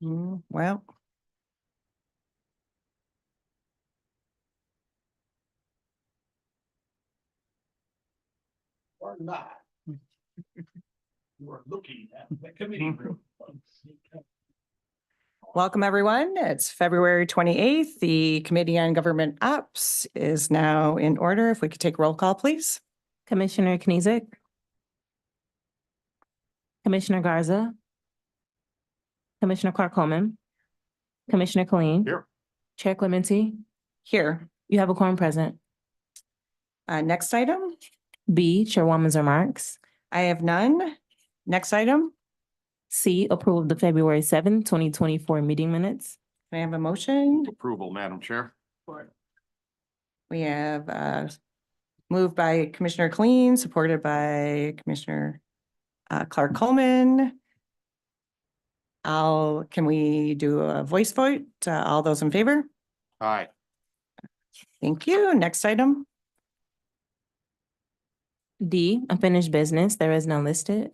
Well, Or not. You are looking at the committee room. welcome everyone. It's February 28th. The Committee on Government Ops is now in order. If we could take roll call, please. Commissioner Knezek. Commissioner Garza. Commissioner Clark Coleman. Commissioner Colleen. Here. Chair Clementi. Here. You have a quorum present. Next item, B, Chairwoman's remarks. I have none. Next item, C, approval of the February 7th, 2024 meeting minutes. can I have a motion? Approval, Madam Chair. We have moved by Commissioner Clean, supported by Commissioner Clark Coleman. Can we do a voice vote? All those in favor? Aye. Thank you. Next item. D, unfinished business. There is none listed.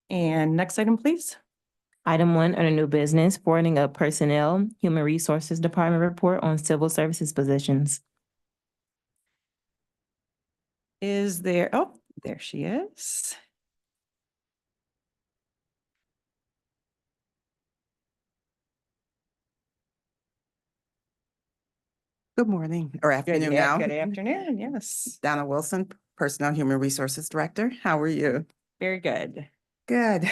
And next item, please. Item 1, under new business, forwarding of personnel, Human Resources Department report on civil services positions. Is there, oh, there she is. Good morning or afternoon Good now. Good afternoon, yes. Donna Wilson, Personnel Human Resources Director. How are you? Very good. Good.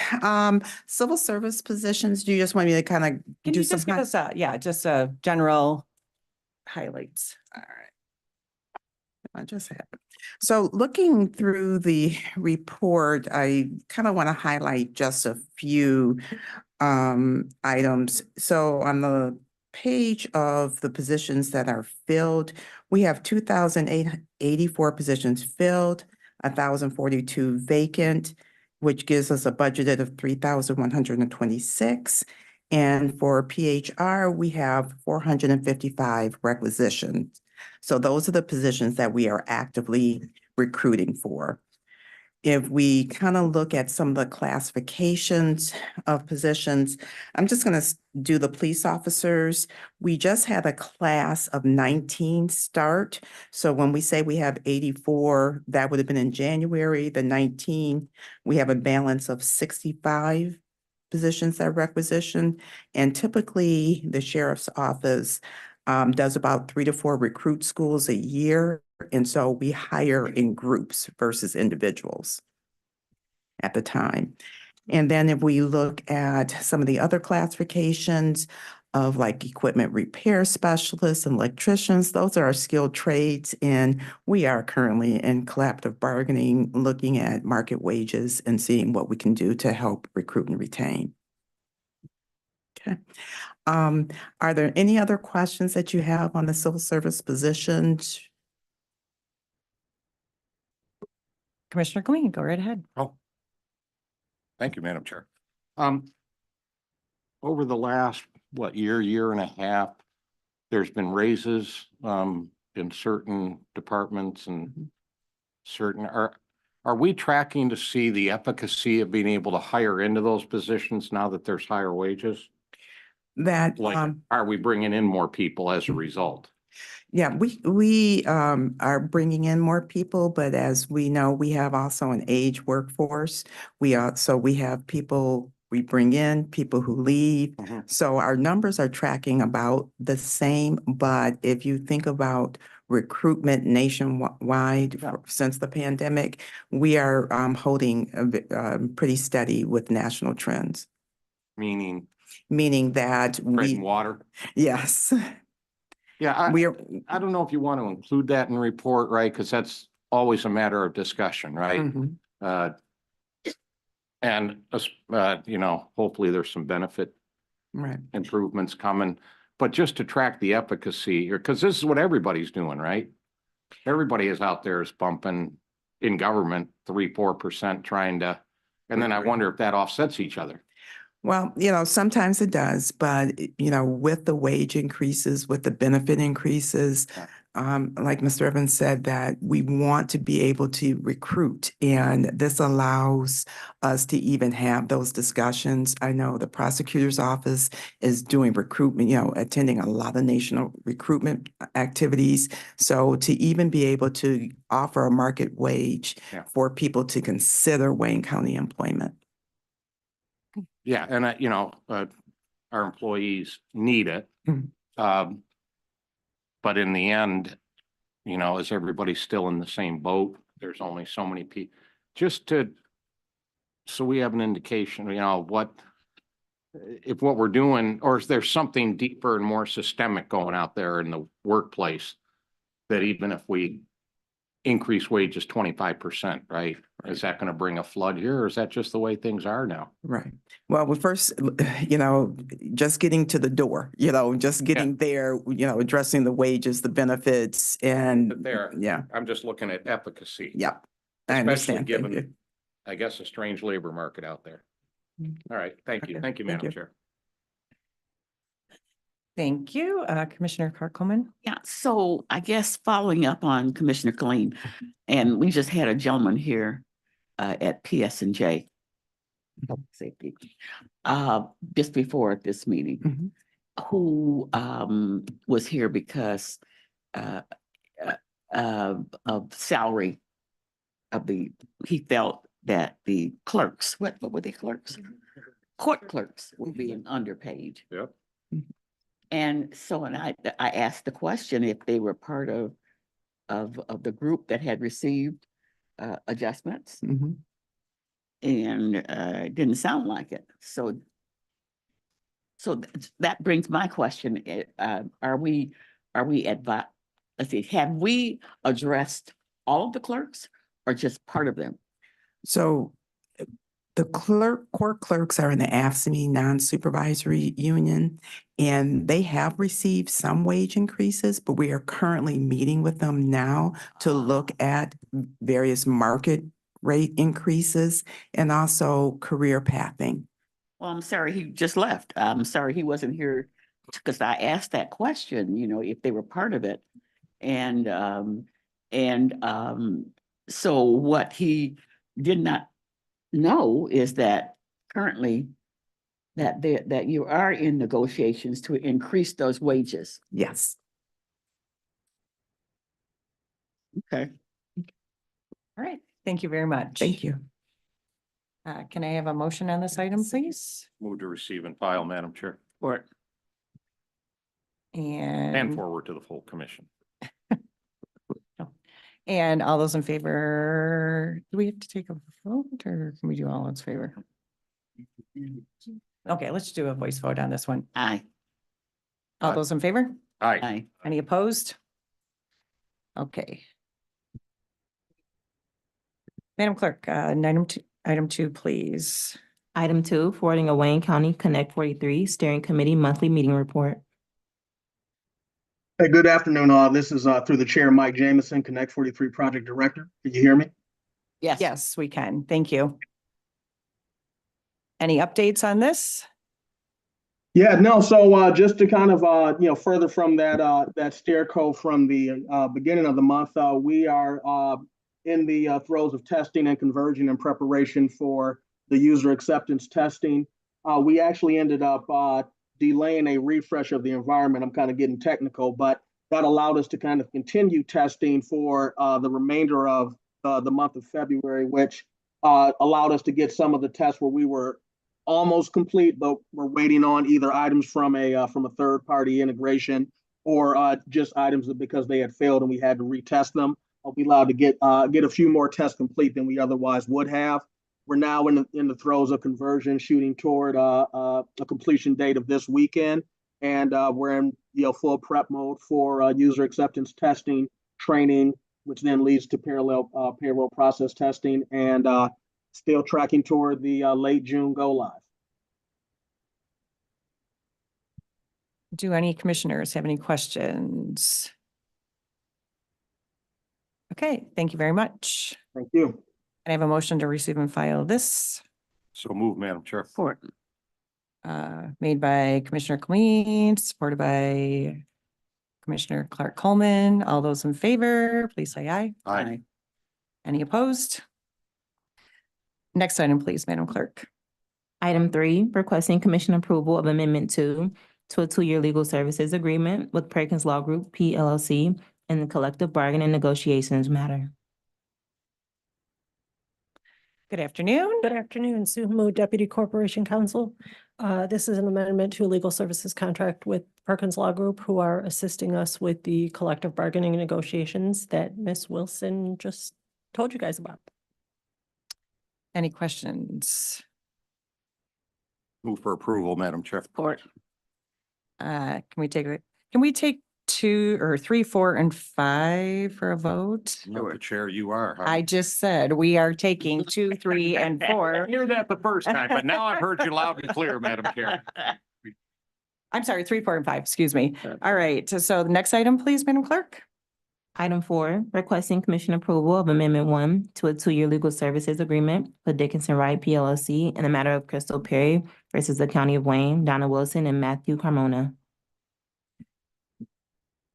Civil service positions, do you just want me to kind of Can do you some? just give us just a general highlights? All right. I just have it. So looking through the report, I kind of want to highlight just a few items. So on the page of the positions that are filled, we have 2,884 positions filled, 1,042 vacant, which gives us a budgeted of 3,126. And for PHR, we have 455 requisitions. So those are the positions that we are actively recruiting for. If we kind of look at some of the classifications of positions, I'm just going to do the police officers. We just had a class of 19 start. So when we say we have 84, that would have been in January. The 19, we have a balance of 65 positions that requisition. And typically the sheriff's office does about 3 to 4 recruit schools a year. And so we hire in groups versus individuals at the time. And then if we look at some of the other classifications of like equipment repair specialists and electricians, those are our skilled trades. And we are currently in collaborative bargaining, looking at market wages and seeing what we can do to help recruit and retain. Okay. Are there any other questions that you have on the civil service positions? Commissioner Clean, go right ahead. Oh. Thank you, Madam Chair. Over the last, year and a half, there's been raises in certain departments and certain, are we tracking to see the efficacy of being able to hire into those positions now that there's higher wages? That Are we bringing in more people as a result? Yeah, we are bringing in more people, but as we know, we have also an age workforce. We have people we bring in, people who leave. So our numbers are tracking about the same, but if you think about recruitment nationwide since the pandemic, we are holding pretty steady with national trends. Meaning that bread and water? Yes. Yeah, I don't know if you want to include that in the report, right? Because that's always a matter of discussion, right? And hopefully there's some benefit improvements coming, but just to track the efficacy here, because this is what everybody's doing, right? Everybody is out there is bumping in government 3-4% trying to, and then I wonder if that offsets each other. Well, sometimes it does, but, with the wage increases, with the benefit increases, like Mr. Evans said, that we want to be able to recruit, and this allows us to even have those discussions. I know the prosecutor's office is doing recruitment, attending a lot of national recruitment activities. So to even be able to offer a market wage Yeah. for people to consider Wayne County employment. Yeah, and our employees need it. Mhm. But in the end, is everybody still in the same boat? There's only so many people, so we have an indication, if what we're doing, or is there something deeper and more systemic going out there in the workplace? That even if we increase wages 25%, right? Is that going to bring a flood here, or is that just the way things are now? Right. Well, first, just getting to the door, just getting there, addressing the wages, the benefits, and But there, yeah, I'm just looking at efficacy. yeah, I Especially understand. Thank given, you. I guess, a strange labor market out there. All right, thank you. Okay, Thank you, thank Madam you. Chair. Thank you. Commissioner Clark-Coleman. Yeah, so I guess following up on Commissioner Kleen, and we just had a gentleman here at PS&J Public Safety just before this meeting, Mhm. who was here because of salary he felt that the clerks, what were they clerks? Court clerks were being underpaid. Yep. And so, and I asked the question if they were part of the group that had received adjustments, Mhm. and it didn't sound like it. So that brings my question: are we let's see, have we addressed all of the clerks or just part of them? So the court clerks are in the AFSCME non-supervisory union, and they have received some wage increases, but we are currently meeting with them now to look at various market rate increases and also career pathing. Well, I'm sorry he just left. I'm sorry he wasn't here because I asked that question, if they were part of it. And so what he did not know is that currently that you are in negotiations to increase those wages. Yes. Okay. All right. Thank you very much. Thank you. Can I have a motion on this item, please? Move to receive and file, Madam Chair, Or and And, forward to the full commission. and all those in favor, do we have to take a vote or can we do all in favor? Okay, let's do a voice vote on this one. aye. All Aye. those in favor? Aye. Aye. Any opposed? Okay. Madam Clerk, item two, please. Item 2, forwarding a Wayne County Connect 43 Steering Committee Monthly Meeting Report. Hey, good afternoon, all. This is through the chair, Mike Jameson, Connect 43 Project Director. Can you hear me? Yes. Yes, we can. Thank you. Any updates on this? Yeah, no. So just to kind of further from that stair code from the beginning of the month, we are in the throes of testing and conversion in preparation for the user acceptance testing. We actually ended up delaying a refresh of the environment. I'm kind of getting technical, but that allowed us to kind of continue testing for the remainder of the month of February, which allowed us to get some of the tests where we were almost complete, but we're waiting on either items from a third-party integration or just items that because they had failed and we had to retest them. We allowed to get a few more tests complete than we otherwise would have. We're now in the throes of conversion, shooting toward a completion date of this weekend, and we're in full prep mode for user acceptance testing, training, which then leads to parallel payroll process testing, and still tracking toward the late June go live. Do any commissioners have any questions? Okay, thank you very much. Thank you. Can I have a motion to receive and file this? So move, Madam Chair. Support. Made by Commissioner Cleen, supported by Commissioner Clark Coleman. All those in favor, please say aye. Aye. Any opposed? Next item, please, Madam Clerk. Item 3, requesting commission approval of Amendment 2 to a 2-year legal services agreement with Perkins Law Group, PLLC, in the collective bargaining negotiations matter. Good afternoon. Good afternoon, Sue Mo, Deputy Corporation Counsel. This is an amendment to a legal services contract with Perkins Law Group, who are assisting us with the collective bargaining negotiations that Ms. Wilson just told you guys about. Any questions? Move for approval, Madam Chair. Support. Can we take 2 or 3, 4, and 5 for a vote? No, the chair, you are. I just said we are taking 2, 3, and 4. I hear that the first time, but now I've heard you loud and clear, Madam Chair. I'm sorry, 3, 4, and 5, excuse me. All right, so the next item, please, Madam Clerk. Item 4, requesting commission approval of Amendment 1 to a 2-year legal services agreement with Dickinson Wright PLLC in the matter of Crystal Perry versus the County of Wayne, Donna Wilson, and Matthew Carmona.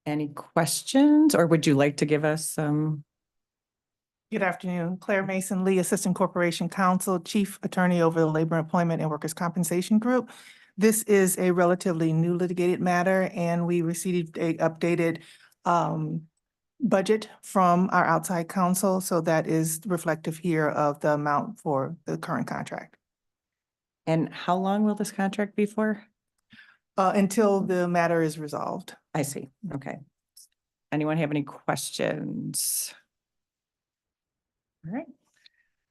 Any questions, or would you like to give us some? Good afternoon. Claire Mason Lee, Assistant Corporation Counsel, Chief Attorney over the Labor Employment and Workers' Compensation Group. This is a relatively new litigated matter, and we received a updated budget from our outside counsel, so that is reflective here of the amount for the current contract. And how long will this contract be for? Until the matter is resolved. I see, okay. Anyone have any questions? All right,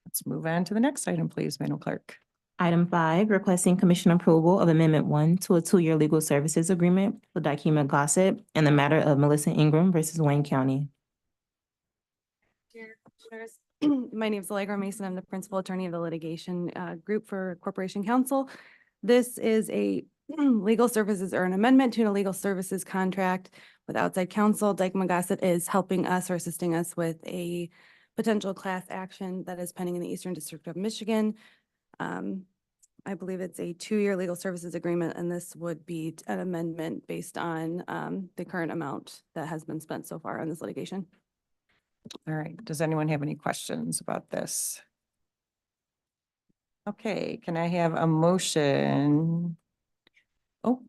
let's move on to the next item, please, Madam Clerk. Item 5, requesting commission approval of Amendment 1 to a 2-year legal services agreement with Dykema Gossett in the matter of Melissa Ingram versus Wayne County. Chair, Commissioners. My name is Allegra Mason. I'm the principal attorney of the litigation group for Corporation Counsel. This is a legal services or an amendment to a legal services contract with outside counsel. Dykema Gossett is helping us or assisting us with a potential class action that is pending in the Eastern District of Michigan. I believe it's a 2-year legal services agreement, and this would be an amendment based on the current amount that has been spent so far on this litigation. All right, does anyone have any questions about this? Okay, can I have a motion? Oh.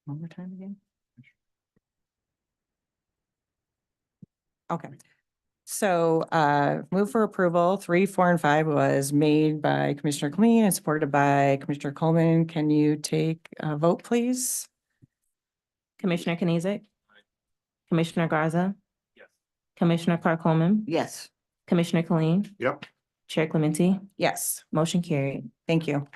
One more time again. Okay. So move for approval, 3, 4, and 5 was made by Commissioner Cleen and supported by Commissioner Coleman. Can you take a vote, please? Commissioner Kenizik? Commissioner Garza? Yes. Commissioner Clark Coleman? Yes. Commissioner Kleen? Yep. Chair Clementi? Yes, Motion carried. thank you.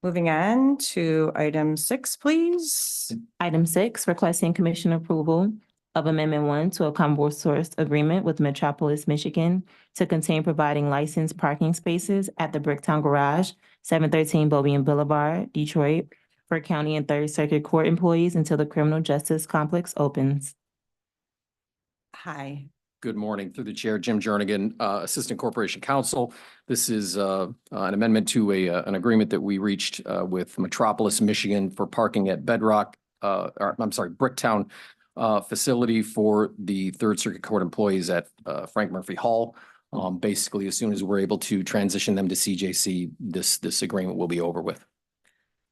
Moving on to item 6, please. Item 6, requesting commission approval of Amendment 1 to a common source agreement with Metropolis, Michigan to continue providing licensed parking spaces at the Bricktown Garage, 713 Bobian Boulevard, Detroit, for county and Third Circuit Court employees until the criminal justice complex opens. Hi. Good morning. Through the chair, Jim Jernigan, Assistant Corporation Counsel. This is an amendment to an agreement that we reached with Metropolis, Michigan for parking at Bricktown facility for the Third Circuit Court employees at Frank Murphy Hall. Basically, as soon as we're able to transition them to CJC, this agreement will be over with.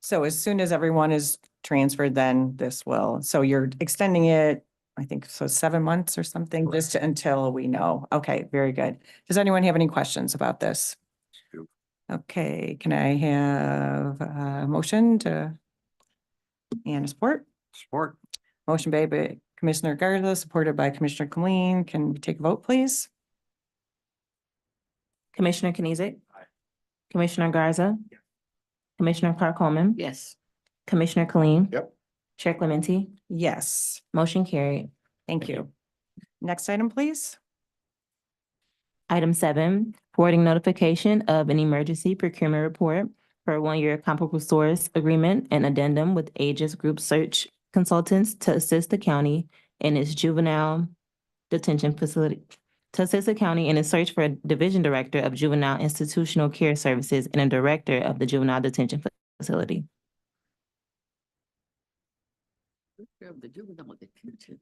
So as soon as everyone is transferred, then this will, so you're extending it, I think, so 7 months or something, just until we know. Okay, very good. Does anyone have any questions about this? Okay, can I have a motion to and a support? Support. Motion made by Commissioner Garza, supported by Commissioner Cleen. Can we take a vote, please? Commissioner Kenizik? Commissioner Garza? Commissioner Clark Coleman? Yes. Commissioner Kleen? Yep. Chair Clementi? Yes, Motion carried. thank you. Next item, please. Item 7, forwarding notification of an emergency procurement report for a 1-year comparable source agreement and addendum with Aegis Group Search Consultants to assist the county in its juvenile detention facility, to assist the county in its search for a division director of juvenile institutional care services and a director of the juvenile detention facility. The juvenile detention.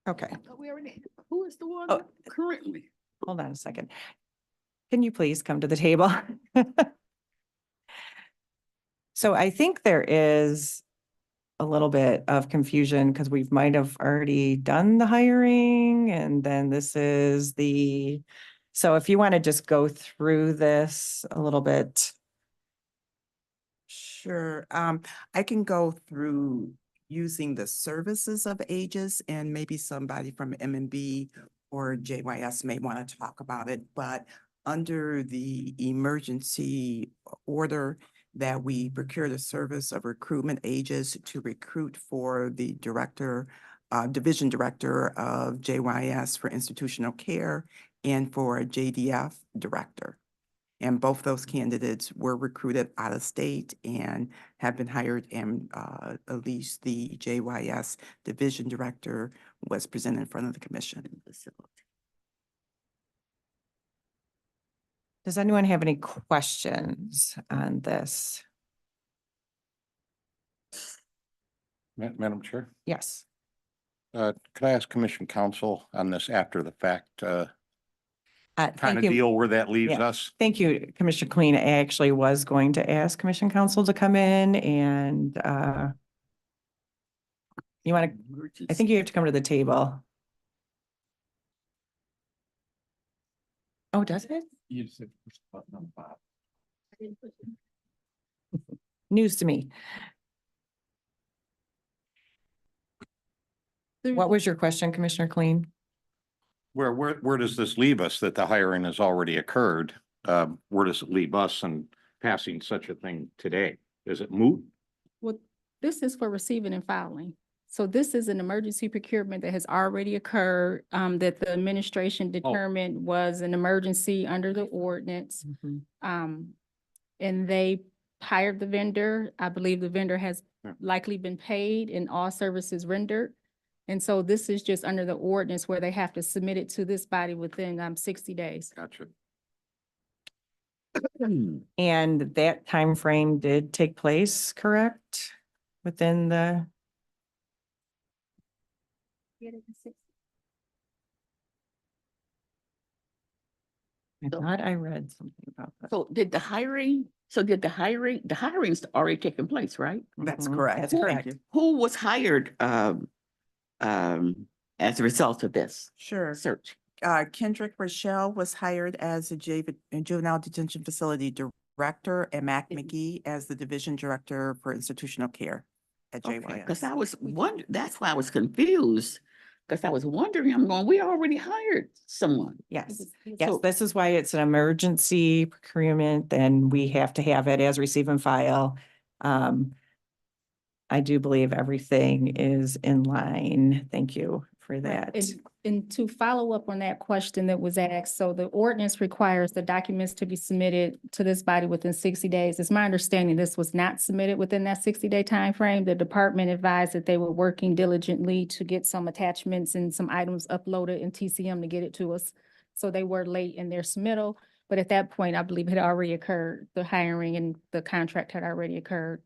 Okay, I thought we already, who is the one Oh. currently? hold on a second. Can you please come to the table? So I think there is a little bit of confusion because we might have already done the hiring and then this is so if you want to just go through this a little bit. Sure. I can go through using the services of Aegis, and maybe somebody from MNB or JYS may want to talk about it, but under the emergency order that we procure the service of recruitment Aegis to recruit for the director, division director of JYS for institutional care and for a JDF director. And both those candidates were recruited out of state and have been hired, and at least the JYS division director was presented in front of the commission. Does anyone have any questions on this? Madam Chair, Yes. could I ask Commission Council on this after the fact, kind Thank of you. deal where that leaves Yeah. us? Thank you, Commissioner Clean. I actually was going to ask Commission Council to come in and you want to, I think you have to come to the table. Oh, does it? News to me. What was your question, Commissioner Clean? Where does this leave us that the hiring has already occurred? Where does it leave us in passing such a thing today? Is it moot? Well, this is for receiving and filing. So this is an emergency procurement that has already occurred, that the administration determined was an emergency under the ordinance. And they hired the vendor. I believe the vendor has likely been paid and all services rendered. And so this is just under the ordinance where they have to submit it to this body within 60 days. Gotcha. And that time frame did take place, correct? Within the, I thought I read something about that. So did the hiring's already taken place, right? That's Mhm, correct. That's correct. Who was hired, as a result of this Sure. search? Kendrick Rochelle was hired as a juvenile detention facility director, and Mac McGee as the division director for institutional care at JYS. Because I was wondering, that's why I was confused. Because I was wondering, I'm going, we already hired someone. Yes, yes, So- this is why it's an emergency procurement, and we have to have it as receive and file. I do believe everything is in line. Thank you for that. And to follow up on that question that was asked, so the ordinance requires the documents to be submitted to this body within 60 days. It's my understanding this was not submitted within that 60-day timeframe. The department advised that they were working diligently to get some attachments and some items uploaded in TCM to get it to us. So they were late in their submittal, but at that point, I believe it had already occurred. The hiring and the contract had already occurred.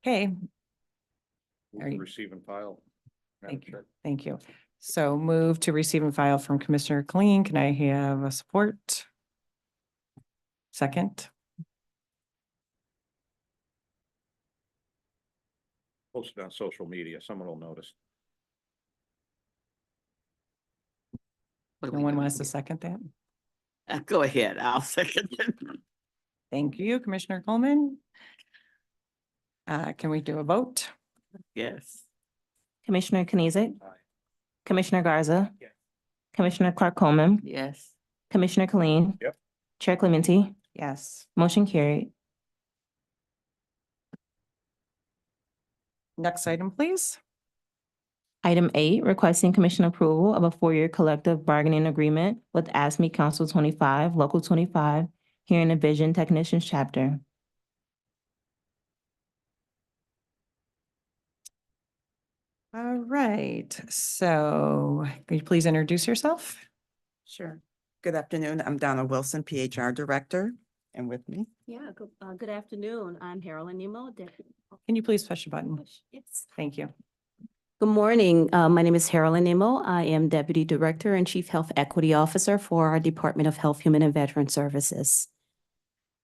Okay, Move Are to you- receive and file. Madam thank you, Chair. thank you. So move to receive and file from Commissioner Clean. Can I have a support? Second, Post it on social media. Someone will notice. What are no we one gonna wants to do? second that? Go ahead, I'll second it. Thank you, Commissioner Coleman. Can we do a vote? Yes. Commissioner Kenizik, Aye. Commissioner Garza. Yes. Commissioner Clark Coleman, Yes. Commissioner Colleen. Yep. Chair Clementi, Yes. motion carried. Next item, please. Item 8, requesting commission approval of a 4-year collective bargaining agreement with ASME Council 25, Local 25, Hearing and Vision Technicians Chapter. All right, so could you please introduce yourself? Sure. Good afternoon. I'm Donna Wilson, PHR Director. And with me. Yeah, good afternoon. I'm Carolyn Nemo. Can you please push a button? Yes. Thank you. Good morning. My name is Carolyn Nemo. I am Deputy Director and Chief Health Equity Officer for our Department of Health, Human and Veteran Services.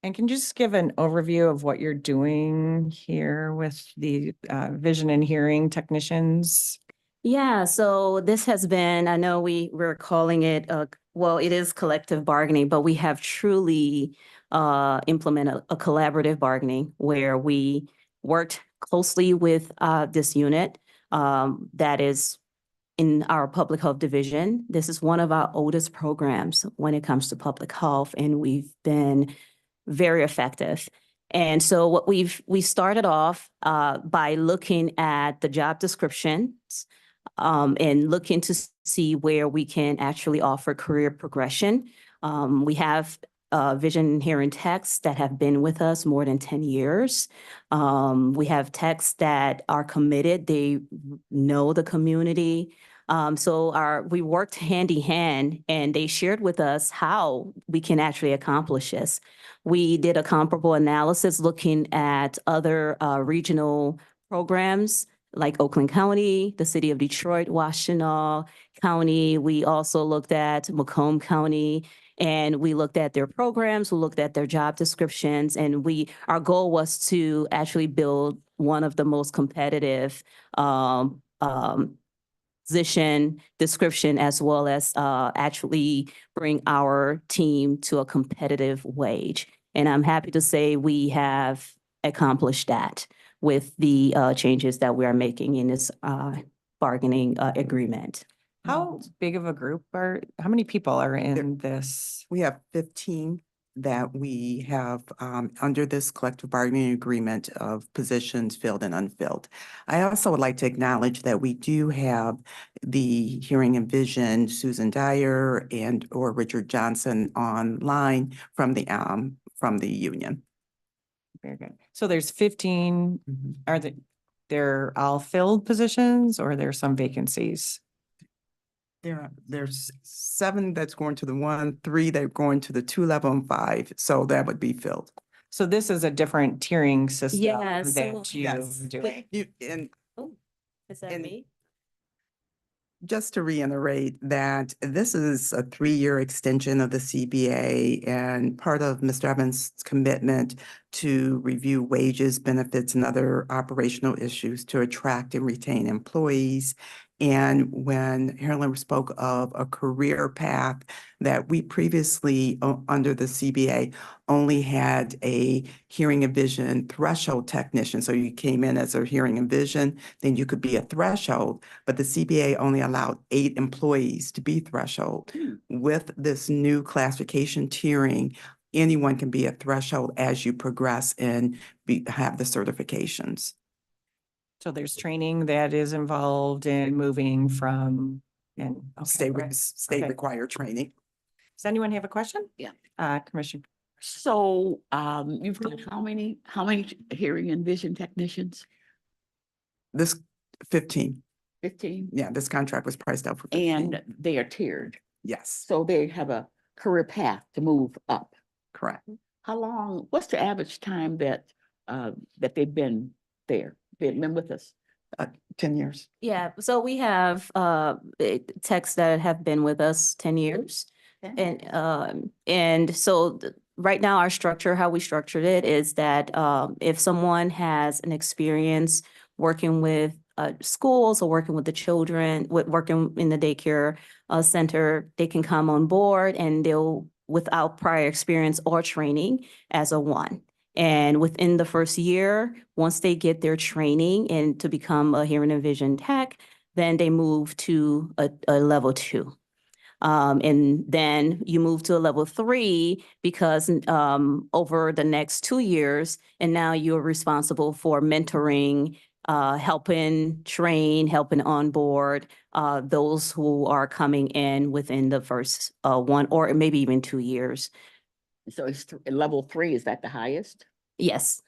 And can you just give an overview of what you're doing here with the vision and hearing technicians? Yeah, so this has been, I know we're calling it, well, it is collective bargaining, but we have truly implemented a collaborative bargaining where we worked closely with this unit that is in our public health division. This is one of our oldest programs when it comes to public health, and we've been very effective. And so what we started off by looking at the job descriptions and looking to see where we can actually offer career progression. We have vision and hearing techs that have been with us more than 10 years. We have techs that are committed. They know the community. So we worked hand in hand, and they shared with us how we can actually accomplish this. We did a comparable analysis looking at other regional programs like Oakland County, the city of Detroit, Washtenaw County. We also looked at Macomb County, and we looked at their programs, we looked at their job descriptions, and our goal was to actually build one of the most competitive position description, as well as actually bring our team to a competitive wage. And I'm happy to say we have accomplished that with the changes that we are making in this bargaining agreement. How big of a group how many people are in this? We have 15 that we have under this collective bargaining agreement of positions filled and unfilled. I also would like to acknowledge that we do have the Hearing and Vision, Susan Dyer or Richard Johnson online from the union. Very good. So there's 15, are they're all filled positions, or there's some vacancies? There's 7 that's going to the 1, 3 that are going to the 2 level and 5. So that would be filled. So this is a different tiering system Yeah, that so- you Yes. do. Is that And- me? Just to reiterate that this is a 3-year extension of the CBA, and part of Mr. Evans' commitment to review wages, benefits, and other operational issues to attract and retain employees. And when Carolyn spoke of a career path, that we previously under the CBA only had a hearing and vision threshold technician. So you came in as a hearing and vision, then you could be a threshold, but the CBA only allowed 8 employees to be threshold. With this new classification tiering, anyone can be a threshold as you progress and have the certifications. So there's training that is involved in moving from and State Okay. required training. Does anyone have a question? Yeah. Commissioner. So you've got how many hearing and vision technicians? This 15, 15? yeah, this contract was priced out for 15. And they are tiered. Yes, So they have a career path to move up. correct. What's the average time that they've been there? They've been with us? 10 years. Yeah, so we have techs that have been with us 10 years. And so right now our structure, how we structured it is that if someone has an experience working with schools or working with the children, working in the daycare center, they can come on board and they'll, without prior experience or training, as a 1. And within the first year, once they get their training and to become a hearing and vision tech, then they move to a level 2. And then you move to a level 3 because over the next 2 years, and now you're responsible for mentoring, helping train, helping onboard those who are coming in within the first 1 or maybe even 2 years. So it's level 3, is that the highest? Yes.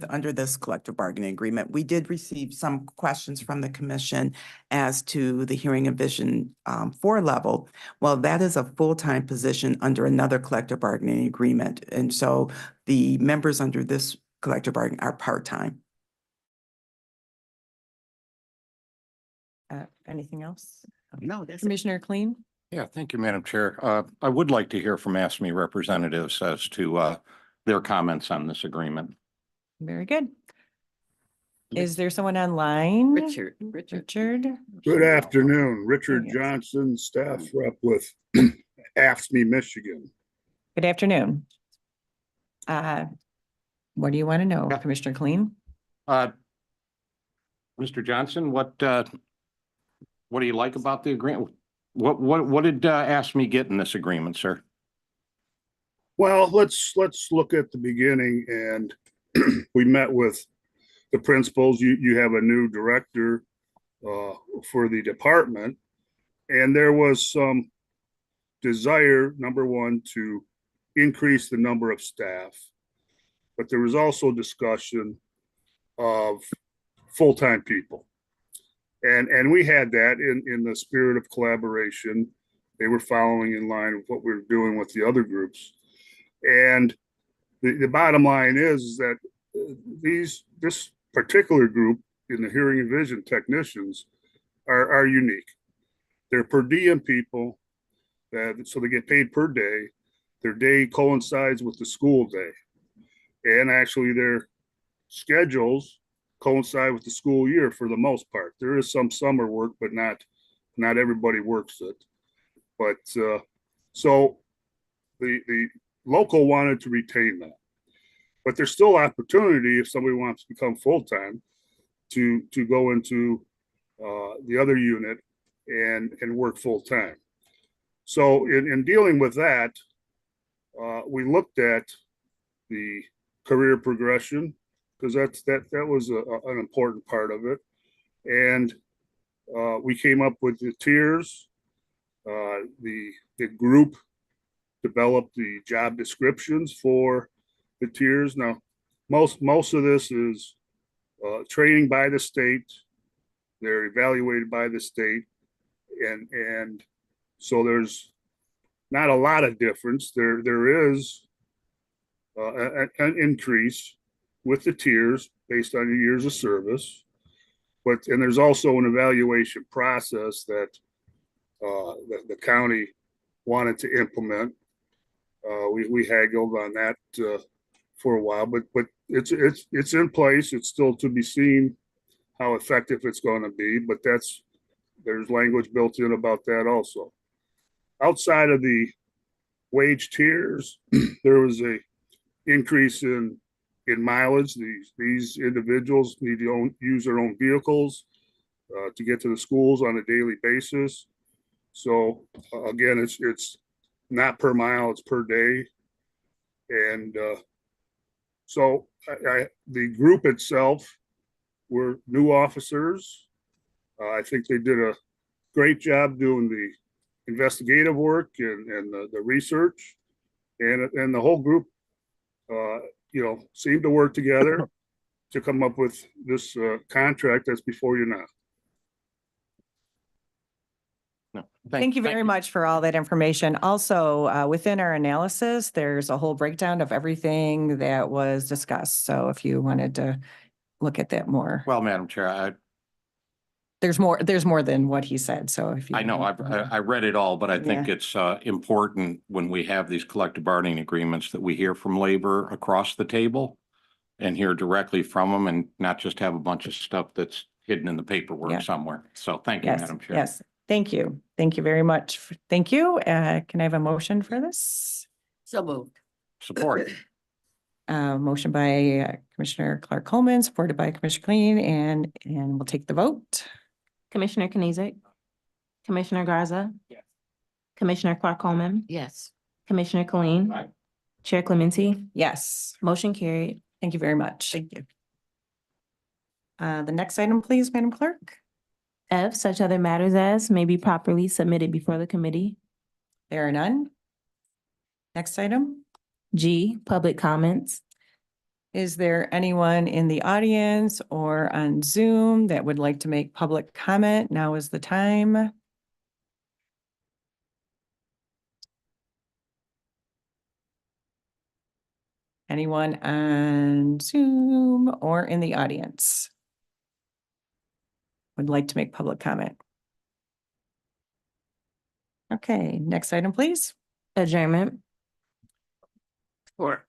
under this collective bargaining agreement. We did receive some questions from the commission as to the hearing and vision 4 level. Well, that is a full-time position under another collective bargaining agreement. And so the members under this collective bargaining are part-time. Anything else? No, that's it. Commissioner Clean? Yeah, thank you, Madam Chair. I would like to hear from ASME representatives as to their comments on this agreement. Very good. Is there someone online? Richard. Richard? Good afternoon, Richard Yes. Johnson, staff rep with AFSCME, Michigan. Good afternoon. What do you want to know, Yeah. Commissioner Clean? Mr. Johnson, what do you like about the agreement? What did ASME get in this agreement, sir? Well, let's look at the beginning, and we met with the principals. You have a new director for the department, and there was some desire, number one, to increase the number of staff, but there was also discussion of full-time people. And we had that in the spirit of collaboration. They were following in line with what we were doing with the other groups. And the bottom line is that this particular group in the hearing and vision technicians are unique. They're per diem people, so they get paid per day. Their day coincides with the school day. And actually their schedules coincide with the school year for the most part. There is some summer work, but not everybody works it. But so the local wanted to retain that, but there's still opportunity if somebody wants to become full-time to go into the other unit and work full-time. So in dealing with that, we looked at the career progression, because that was an important part of it. And we came up with the tiers. The group developed the job descriptions for the tiers. Now, most of this is training by the state. They're evaluated by the state. And so there's not a lot of difference. There is an increase with the tiers based on your years of service. And there's also an evaluation process that the county wanted to implement. We haggled on that for a while, but it's in place. It's still to be seen how effective it's going to be, but there's language built in about that also. Outside of the wage tiers, there was a increase in mileage. These individuals need to use their own vehicles to get to the schools on a daily basis. So again, it's not per mile, it's per day. And so the group itself were new officers. I think they did a great job doing the investigative work and the research, and the whole group seemed to work together to come up with this contract that's before you now. No, Thank you very much for all that information. Also, within our analysis, there's a whole breakdown of everything that was discussed. So if you wanted to look at that more, Well, Madam Chair, there's more than what he said. So if you. I know, I read it all, but I think it's important when we have these collective bargaining agreements that we hear from labor across the table and hear directly from them, and not just have a bunch of stuff that's hidden in the paperwork somewhere. So thank you, Yes, Madam Chair. yes. Thank you. Thank you very much. Thank you. Can I have a motion for this? So moved. Support. Motion by Commissioner Clark Coleman, supported by Commissioner Clean, and we'll take the vote. Commissioner Kenizic, Commissioner Garza. Yes. Commissioner Clark Coleman, Yes. Commissioner Colleen. Aye. Chair Clementi, Yes, motion carried. thank you very much. Thank you. The next item, please, Madam Clerk. F, such other matters as may be properly submitted before the committee. There are none. Next item. G, public comments. Is there anyone in the audience or on Zoom that would like to make public comment? Now is the time. Anyone on Zoom or in the audience would like to make public comment? Okay, next item, please. Adjournment. Or